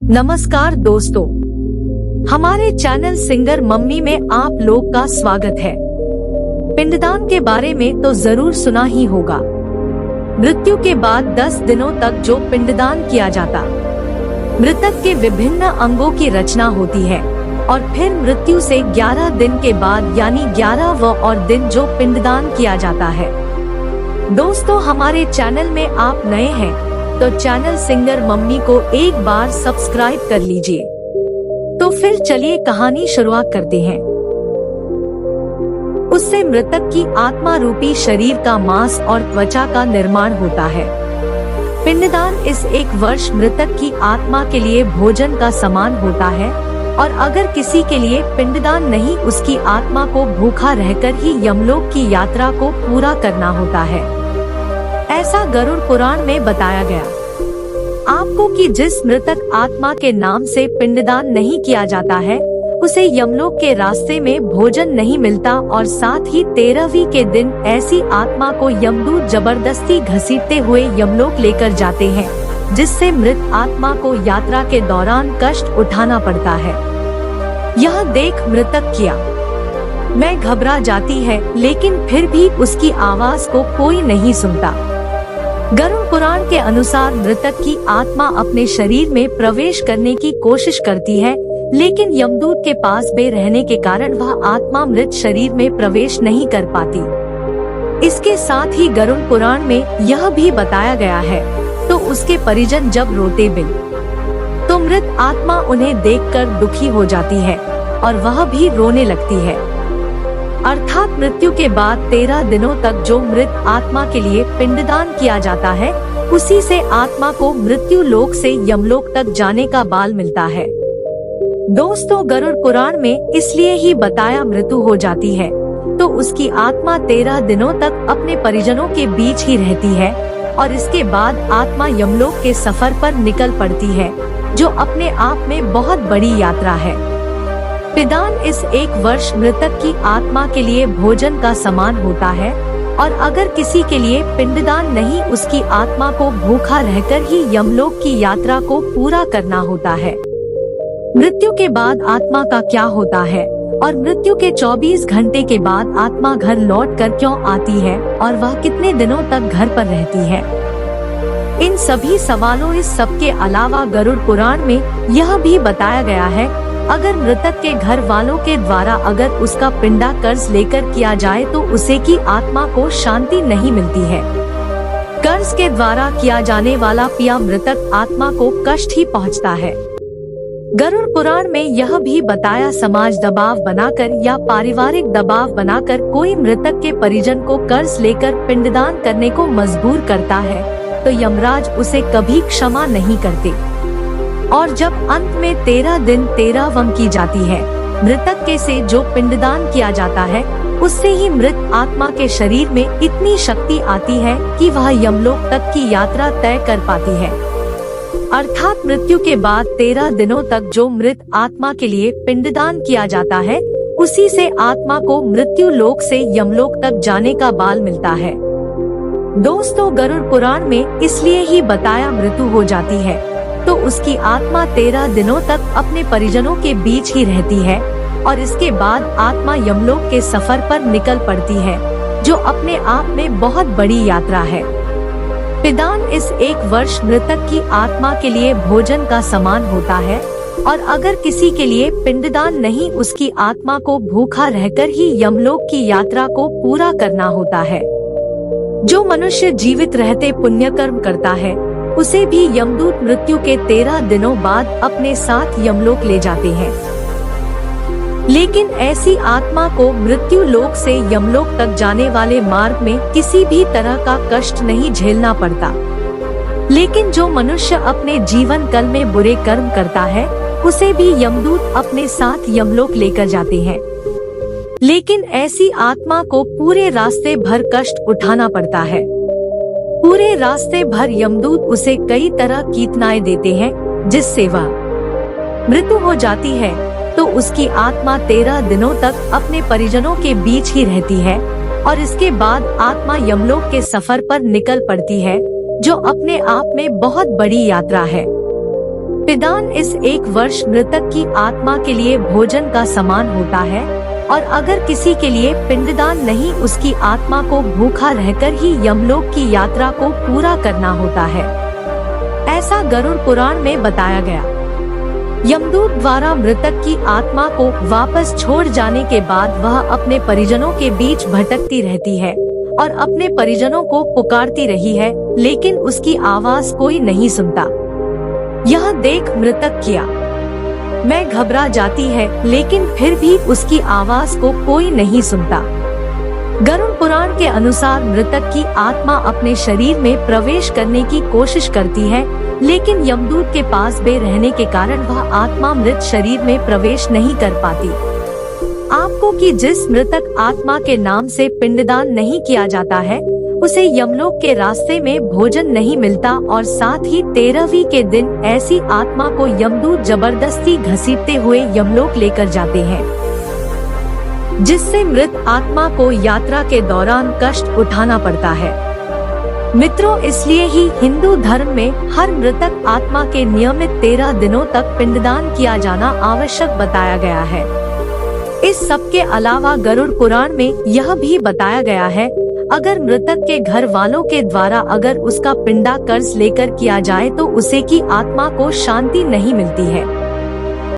नमस्कार दोस्तों, हमारे चैनल सिंगर मम्मी में आप लोग का स्वागत है। पिंडदान के बारे में तो जरूर सुना ही होगा। मृत्यु के बाद 10 दिनों तक जो पिंडदान किया जाता, मृतक के विभिन्न अंगों की रचना होती है और फिर मृत्यु से 11 दिन के बाद यानी 11वां और दिन जो पिंडदान किया जाता है। दोस्तों, हमारे चैनल में आप नए हैं तो चैनल सिंगर मम्मी को एक बार सब्सक्राइब कर लीजिए। तो फिर चलिए कहानी शुरुआत करते हैं। उससे मृतक की आत्मा रूपी शरीर का मांस और त्वचा का निर्माण होता है। पिंडदान इस 1 वर्ष मृतक की आत्मा के लिए भोजन का समान होता है और अगर किसी के लिए पिंडदान नहीं, उसकी आत्मा को भूखा रहकर ही यमलोक की यात्रा को पूरा करना होता है। ऐसा गरुड़ पुराण में बताया गया आपको कि जिस मृतक आत्मा के नाम से पिंडदान नहीं किया जाता है उसे यमलोक के रास्ते में भोजन नहीं मिलता और साथ ही 13वीं के दिन ऐसी आत्मा को यमदूत जबरदस्ती घसीटते हुए यमलोक लेकर जाते हैं, जिससे मृत आत्मा को यात्रा के दौरान कष्ट उठाना पड़ता है। यह देख मृतक किया मैं घबरा जाती है, लेकिन फिर भी उसकी आवाज को कोई नहीं सुनता। गरुड़ पुराण के अनुसार मृतक की आत्मा अपने शरीर में प्रवेश करने की कोशिश करती है, लेकिन यमदूत के पास बे रहने के कारण वह आत्मा मृत शरीर में प्रवेश नहीं कर पाती। इसके साथ ही गरुड़ पुराण में यह भी बताया गया है, तो उसके परिजन जब रोते बिन तो मृत आत्मा उन्हें देखकर दुखी हो जाती है और वह भी रोने लगती है। अर्थात मृत्यु के बाद 13 दिनों तक जो मृत आत्मा के लिए पिंडदान किया जाता है, उसी से आत्मा को मृत्यु लोक से यमलोक तक जाने का बाल मिलता है। दोस्तों, गरुड़ पुराण में इसलिए ही बताया मृत्यु हो जाती है तो उसकी आत्मा 13 दिनों तक अपने परिजनों के बीच ही रहती है और इसके बाद आत्मा यमलोक के सफर पर निकल पड़ती है, जो अपने आप में बहुत बड़ी यात्रा है। पिंडदान इस 1 वर्ष मृतक की आत्मा के लिए भोजन का समान होता है और अगर किसी के लिए पिंडदान नहीं, उसकी आत्मा को भूखा रहकर ही यमलोक की यात्रा को पूरा करना होता है। मृत्यु के बाद आत्मा का क्या होता है और मृत्यु के 24 घंटे के बाद आत्मा घर लौट कर क्यों आती है और वह कितने दिनों तक घर पर रहती है, इन सभी सवालों इस सब के अलावा गरुड़ पुराण में यह भी बताया गया है, अगर मृतक के घर वालों के द्वारा अगर उसका पिंडा कर्ज लेकर किया जाए तो उसे की आत्मा को शांति नहीं मिलती है। कर्ज के द्वारा किया जाने वाला पिया मृतक आत्मा को कष्ट ही पहुंचता है। गरुड़ पुराण में यह भी बताया समाज दबाव बनाकर या पारिवारिक दबाव बनाकर कोई मृतक के परिजन को कर्ज लेकर पिंडदान करने को मजबूर करता है तो यमराज उसे कभी क्षमा नहीं करते और जब अंत में 13 दिन 13वां की जाती है, मृतक के से जो पिंडदान किया जाता है उससे ही मृत आत्मा के शरीर में इतनी शक्ति आती है कि वह यमलोक तक की यात्रा तय कर पाती है। अर्थात मृत्यु के बाद 13 दिनों तक जो मृत आत्मा के लिए पिंडदान किया जाता है, उसी से आत्मा को मृत्यु लोक से यमलोक तक जाने का बाल मिलता है। दोस्तों, गरुड़ पुराण में इसलिए ही बताया मृत्यु हो जाती है तो उसकी आत्मा 13 दिनों तक अपने परिजनों के बीच ही रहती है और इसके बाद आत्मा यमलोक के सफर पर निकल पड़ती है, जो अपने आप में बहुत बड़ी यात्रा है। पिंडदान इस 1 वर्ष मृतक की आत्मा के लिए भोजन का समान होता है और अगर किसी के लिए पिंडदान नहीं, उसकी आत्मा को भूखा रहकर ही यमलोक की यात्रा को पूरा करना होता है। जो मनुष्य जीवित रहते पुण्य कर्म करता है उसे भी यमदूत मृत्यु के 13 दिनों बाद अपने साथ यमलोक ले जाते हैं, लेकिन ऐसी आत्मा को मृत्यु लोक से यमलोक तक जाने वाले मार्ग में किसी भी तरह का कष्ट नहीं झेलना पड़ता। लेकिन जो मनुष्य अपने जीवन काल में बुरे कर्म करता है उसे भी यमदूत अपने साथ यमलोक लेकर जाते हैं, लेकिन ऐसी आत्मा को पूरे रास्ते भर कष्ट उठाना पड़ता है। पूरे रास्ते भर यमदूत उसे कई तरह की कीटनाएं देते हैं, जिससे वह मृत्यु हो जाती है तो उसकी आत्मा 13 दिनों तक अपने परिजनों के बीच ही रहती है और इसके बाद आत्मा यमलोक के सफर पर निकल पड़ती है, जो अपने आप में बहुत बड़ी यात्रा है। पिंडदान इस एक वर्ष मृतक की आत्मा के लिए भोजन का समान होता है, और अगर किसी के लिए पिंडदान नहीं, उसकी आत्मा को भूखा रहकर ही यमलोक की यात्रा को पूरा करना होता है। ऐसा गरुड़ पुराण में बताया गया। यमदूत द्वारा मृतक की आत्मा को वापस छोड़ जाने के बाद वह अपने परिजनों के बीच भटकती रहती है और अपने परिजनों को पुकारती रही है, लेकिन उसकी आवाज कोई नहीं सुनता। यह देख मृतक किया मैं घबरा जाती है, लेकिन फिर भी उसकी आवाज को कोई नहीं सुनता। गरुड़ पुराण के अनुसार मृतक की आत्मा अपने शरीर में प्रवेश करने की कोशिश करती है, लेकिन यमदूत के पास बे रहने के कारण वह आत्मा मृत शरीर में प्रवेश नहीं कर पाती। आपको कि जिस मृतक आत्मा के नाम से पिंडदान नहीं किया जाता है, उसे यमलोक के रास्ते में भोजन नहीं मिलता, और साथ ही 13वीं के दिन ऐसी आत्मा को यमदूत जबरदस्ती घसीटते हुए यमलोक लेकर जाते हैं, जिससे मृत आत्मा को यात्रा के दौरान कष्ट उठाना पड़ता है। मित्रों, इसलिए ही हिंदू धर्म में हर मृतक आत्मा के नियमित 13 दिनों तक पिंडदान किया जाना आवश्यक बताया गया है। इस सब के अलावा गरुड़ पुराण में यह भी बताया गया है, अगर मृतक के घर वालों के द्वारा अगर उसका पिंडा कर्ज लेकर किया जाए तो उसे की आत्मा को शांति नहीं मिलती है।